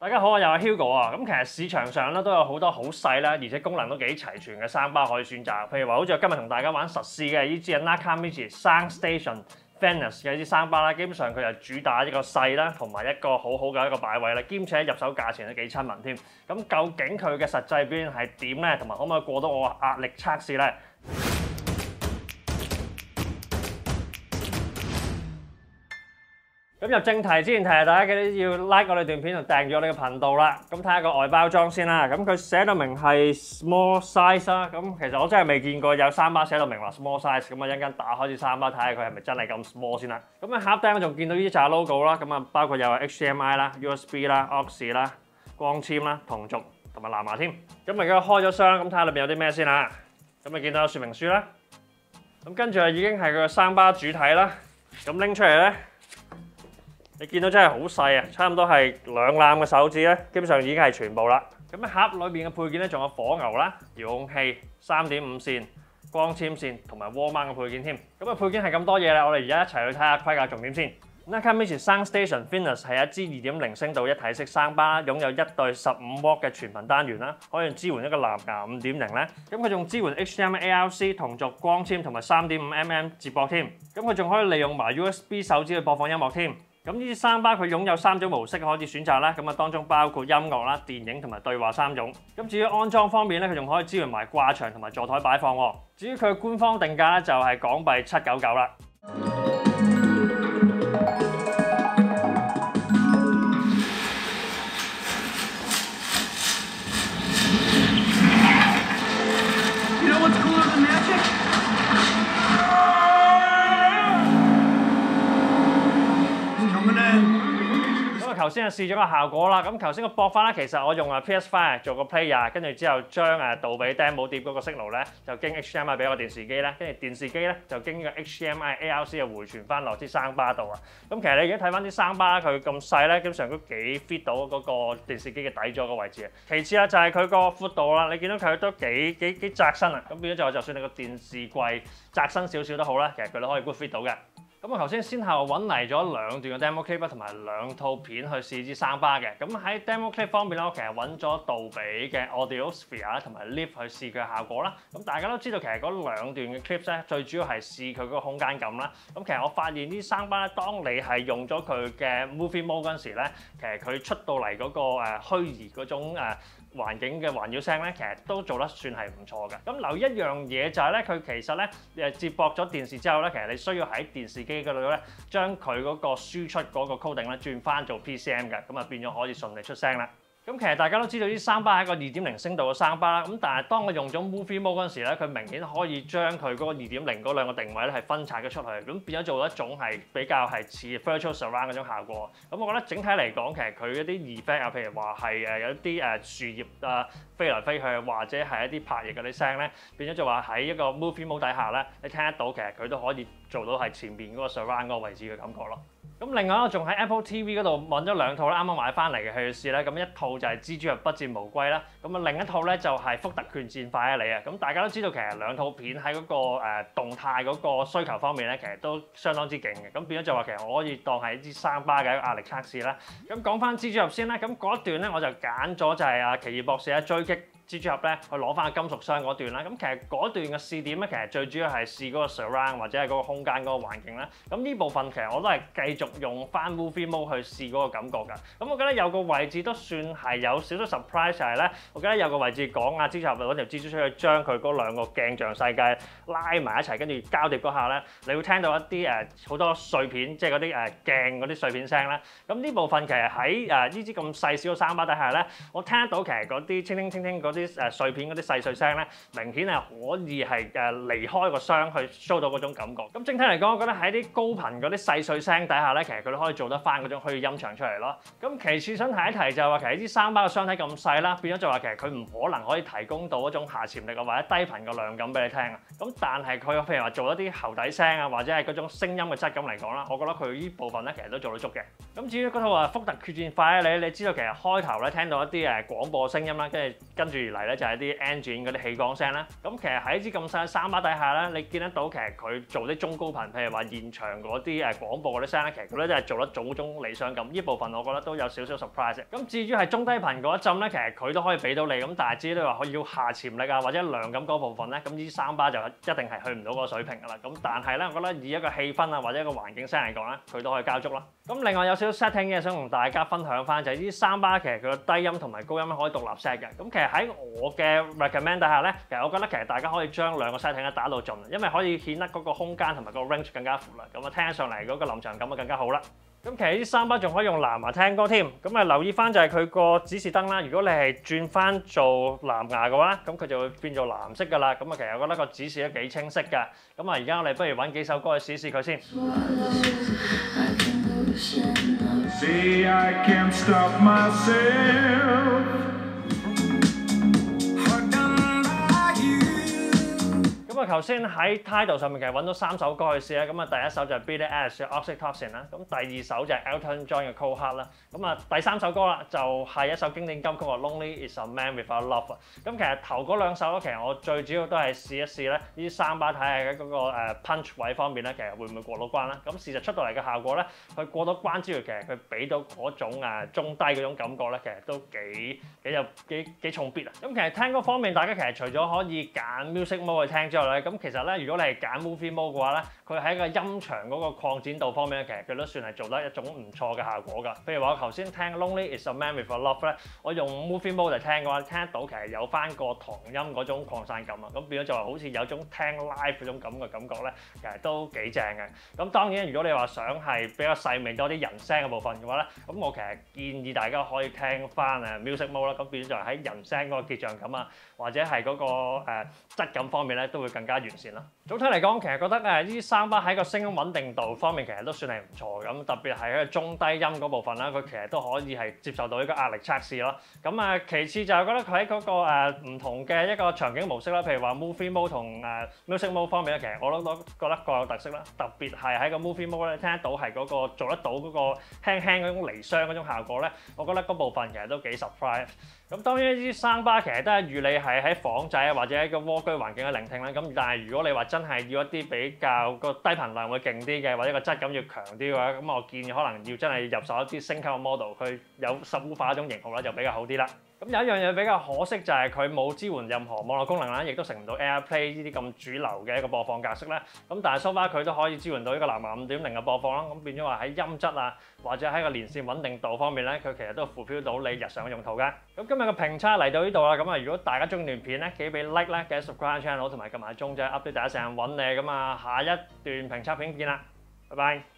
大家好，我又係 Hugo 啊。咁其實市場上咧都有好多好細啦，而且功能都幾齊全嘅生巴可以選擇。譬如話，好似我今日同大家玩實試嘅呢支 Nakamichi SoundStation Venus 嘅呢支生巴啦，基本上佢就主打一個細啦，同埋一個好好嘅一個擺位啦，兼且入手價錢都幾親民添。咁究竟佢嘅實際表現係點咧？同埋可唔可以過到我嘅壓力測試咧？咁入正題之前，提下大家記得要 like 我哋段片同訂閱我哋嘅頻道啦。咁睇下個外包裝先啦。咁佢寫到明係 small size 啦。咁其實我真係未見過有生巴寫到明話 small size。咁啊一陣間打開支生巴睇下佢係咪真係咁 small 先啦。咁喺盒頂我仲見到呢紮 logo 啦。咁啊包括有 HDMI 啦、USB 啦、aux 啦、光纖啦、同軸同埋藍牙添。咁而家開咗箱，咁睇下裏邊有啲咩先啦。咁你見到有說明書啦。咁跟住已經係佢個生巴主體啦。咁拎出嚟咧。你見到真係好細啊，差唔多係兩攬嘅手指咧，基本上已經係全部啦。咁喺盒裏邊嘅配件咧，仲有火牛啦、遙控器、3.5線、光纖線同埋渦掹嘅配件添。咁啊配件係咁多嘢啦，我哋而家一齊去睇下規格重點先。Nakamichi SoundStation Venus 係一支2.0聲道一體式生巴，擁有1對15W 嘅全頻單元啦，可以支援一個藍牙5.0咧。咁佢仲支援 HDMI ARC 同軸光纖同埋3.5mm 接駁添。咁佢仲可以利用埋 USB 手指去播放音樂添。咁呢支生巴佢擁有3種模式可以選擇啦，咁啊當中包括音樂啦、電影同埋對話3種。咁至於安裝方面咧，佢仲可以支援埋掛牆同埋座台擺放喎。至於佢嘅官方定價咧，就係港幣799啦。頭先就試咗個效果啦，咁頭先個播法咧，其實我用PS5 做個 player，跟住之後將杜比 demo 碟嗰個 signal 咧，就經 HDMI 俾個電視機啦，跟住電視機咧就經個 HDMI ARC 就回傳翻落支生巴度啊。咁其實你而家睇翻啲生巴佢咁細咧，基本上都幾 fit 到嗰個電視機嘅底座個位置啊。其次啦，就係佢個闊度啦，你見到佢都幾窄身啊。咁變咗就算你個電視櫃窄身少少都好啦，其實佢都可以 good fit 到嘅。咁我頭先先後揾嚟咗2段嘅 demo clip 同埋2套片去試支生巴嘅。咁喺 demo clip 方面咧，我其實揾咗杜比嘅 Audiosphere 同埋 Live 去試佢嘅效果啦。咁大家都知道其實嗰2段嘅 clips 咧，最主要係試佢嗰個空間感啦。咁其實我發現啲生巴咧，當你係用咗佢嘅 Movie Mode 嗰陣時咧，其實佢出到嚟嗰個虛擬嗰種環境嘅環繞聲咧，其實都做得算係唔錯嘅。咁留意一樣嘢就係咧，佢其實咧接駁咗電視之後咧，其實你需要喺電視機嗰度咧，將佢嗰個輸出嗰個 coding 咧轉翻做 PCM 嘅，咁啊變咗可以順利出聲啦。咁其實大家都知道啲生巴係一個2.0聲道嘅生巴啦，咁但係當我用咗 Movie Mode 嗰陣時咧，佢明顯可以將佢嗰個2.0嗰兩個定位咧係分拆咗出去，咁變咗做一種係比較係似 Virtual Surround 嗰種效果。咁我覺得整體嚟講，其實佢一啲 effect 啊，譬如話係有啲樹葉啊飛來飛去，或者係一啲拍翼嗰啲聲咧，變咗就話喺一個 Movie Mode 底下咧，你聽得到其實佢都可以做到係前邊嗰個 Surround 嗰個位置嘅感覺咯。咁另外我仲喺 Apple TV 嗰度揾咗2套啦，啱啱買翻嚟嘅去試咧。咁一套就係蜘蛛俠不戰無歸啦，咁啊另一套咧就係福特決戰快一里啊。咁大家都知道其實2套片喺嗰個動態嗰個需求方面咧，其實都相當之勁嘅。咁變咗就話其實我可以當係一支生巴嘅一個壓力測試啦。咁講翻蜘蛛俠先啦，咁嗰一段咧我就揀咗就係奇異博士追擊蜘蛛俠咧去攞翻個金屬箱嗰段啦。咁其實嗰段嘅試點咧，其實最主要係試嗰個 surround 或者係嗰個空間嗰個環境啦。咁呢部分其實我都係繼續用翻 Movie Mode 去試嗰個感覺㗎。咁我覺得有個位置都算係有少少 surprise 就係咧，我記得有個位置講蜘蛛俠揾條蜘蛛出去將佢嗰2個鏡像世界拉埋一齊，跟住交疊嗰下咧，你會聽到一啲好多碎片，即係嗰啲鏡嗰啲碎片聲咧。咁呢部分其實喺呢支咁細小嘅生巴底下咧，我聽得到其實嗰啲清嗰啲碎片嗰啲細碎聲咧，明顯係可以係離開個箱去 show 到嗰種感覺。咁整體嚟講，我覺得喺啲高頻嗰啲細碎聲底下咧，其實佢都可以做得翻嗰種虛擬音場出嚟咯。咁其次想提一提就係話，其實啲生巴嘅箱體咁細啦，變咗就話其實佢唔可能可以提供到一種下潛力啊或者低頻嘅量感俾你聽啊。咁但係佢譬如話做一啲喉底聲啊或者係嗰種聲音嘅質感嚟講啦，我覺得佢呢部分咧其實都做得足嘅。咁至於嗰套福特決戰快一里，你知道其實開頭咧聽到一啲廣播聲音啦，跟住嚟咧就係啲 engine 嗰啲氣缸聲啦。咁其實喺支咁細嘅3巴底下咧，你見得到其實佢做啲中高頻，譬如話現場嗰啲廣播嗰啲聲咧，其實佢咧真係做得早中理想咁。呢部分我覺得都有少少 surprise 嘅。咁至於係中低頻嗰一陣咧，其實佢都可以俾到你。咁但係至於你話要下潛力啊或者量感嗰部分咧，咁呢3巴就一定係去唔到嗰個水平㗎啦。咁但係咧，我覺得以一個氣氛啊或者一個環境聲嚟講咧，佢都可以交足啦。咁另外有少少 setting 嘅想同大家分享翻，就係呢3巴其實佢個低音同埋高音可以獨立 set 嘅。咁其實喺我嘅 recommend 底下咧，其實我覺得其實大家可以將兩個 setting 咧打到盡，因為可以顯得嗰個空間同埋個 range 更加闊啦。咁啊聽上嚟嗰個臨場感啊更加好啦。咁其實呢3巴仲可以用藍牙聽歌添，咁啊留意翻就係佢個指示燈啦。如果你係轉翻做藍牙嘅話，咁佢就會變做藍色㗎啦。咁啊其實我覺得個指示都幾清晰㗎。咁啊而家我哋不如揾幾首歌去試試佢先。See, I can't stop myself. 咁啊，頭先喺 Tidal 上面其實揾到3首歌去試啦。咁啊，第一首就係 Billie Eilish 嘅 Oxytocin 啦。咁第二首就係 Elton John 嘅 Cold Heart 啦。咁啊，第3首歌啦，就係一首經典金曲啊 ，Lonely Is a Man Without Love 啊。咁其實頭嗰2首咧，其實我最主要都係試一試咧，呢3巴睇下喺嗰個punch 位方面咧，其實會唔會過到關啦？咁事實出到嚟嘅效果咧，佢過到關之餘，其實佢俾到嗰種中低嗰種感覺咧，其實都幾重 beat 啊。咁其實聽歌方面，大家其實除咗可以揀 music mode 去聽之外咧，咁其實咧，如果你係揀 movie mode 嘅話咧，佢喺個音場嗰個擴展度方面咧，其實佢都算係做得一種唔錯嘅效果㗎。譬如話我頭先聽 Lonely Is a Man Without Love 咧，我用 movie mode 嚟聽嘅話，聽得到其實有翻個唐音嗰種擴散感啊，咁變咗就話好似有種聽 live 嗰種咁嘅感覺咧，其實都幾正嘅。咁當然，如果你話想係比較細微多啲人聲嘅部分嘅話咧，咁我其實建議大家可以聽翻music mode 啦，咁變咗就係喺人聲嗰個結像感啊，或者係嗰個質感方面咧，都會更加完善啦。總體嚟講，其實覺得呢3巴喺個聲音穩定度方面其實都算係唔錯嘅，咁特別係喺個中低音嗰部分啦，佢其實都可以係接受到呢個壓力測試咯。咁其次就係覺得佢喺嗰個唔同嘅一個場景模式啦，譬如話 movie mode 同music mode 方面咧，其實我都覺得各有特色啦。特別係喺個 movie mode 咧，聽得到係嗰個做得到嗰個輕輕嗰種離傷嗰種效果咧，我覺得嗰部分其實都幾 surprise。咁當然呢啲3巴其實都係預你係喺房仔或者喺個蝸居環境嘅聆聽啦。咁但係如果你話真係要一啲比較個低頻量會勁啲嘅，或者個質感要強啲嘅話，咁我建議可能要真係入手一啲升級嘅 model，佢有subwoofer嗰種型號咧就比較好啲啦。咁有一樣嘢比較可惜就係佢冇支援任何網絡功能啦，亦都成唔到 AirPlay 呢啲咁主流嘅一個播放格式啦。咁但係 so far 佢都可以支援到呢個藍牙 5.0 嘅播放啦。咁變咗話喺音質啊，或者喺個連線穩定度方面咧，佢其實都 fulfill 到你日常嘅用途㗎。咁今日嘅評測嚟到呢度啦。咁如果大家中意段片咧，記俾 like 咧，記得 subscribe channel 同埋撳埋鐘仔 update 第一時間揾你。咁下一段評測片見啦，拜拜。